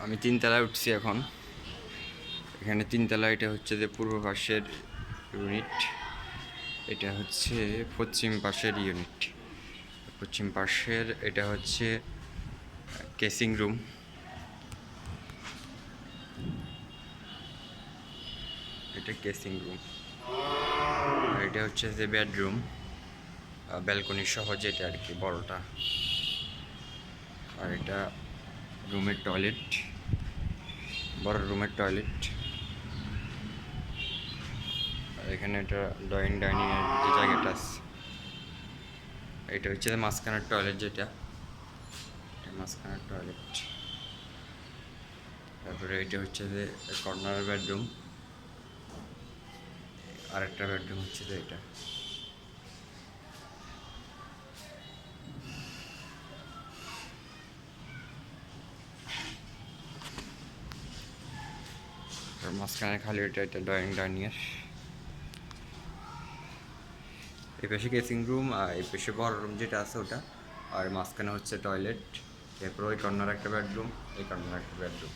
আমি তিনতলায় উঠছি এখন। এখানে তিনতলা, এটা হচ্ছে যে পূর্ব পাশের ইউনিট, এটা হচ্ছে পশ্চিম পাশের ইউনিট। পশ্চিম পাশের এটা হচ্ছে কেসিং রুম, এটা কেসিং রুম। আর এটা হচ্ছে যে বেডরুম, ব্যালকনি সহ যেটা আর কি বড়টা। আর এটা রুমের টয়লেট, বড় রুমের টয়লেট। আর এখানে এটা ডাইনিং এর যে জায়গাটা আছে, এটা হচ্ছে মাঝখানের টয়লেট, যেটা মাঝখানের টয়লেট। তারপরে এটা হচ্ছে যে কর্নার বেডরুম, আরেকটা বেডরুম হচ্ছে যে এটা। মাঝখানে খালি এটা ডাইনিং এর। এই পাশে কেসিং রুম, আর এই পাশে বড় রুম যেটা আছে ওটা। আর মাঝখানে হচ্ছে টয়লেট, এরপর ওই কর্নার একটা বেডরুম, এই কর্নার একটা বেডরুম।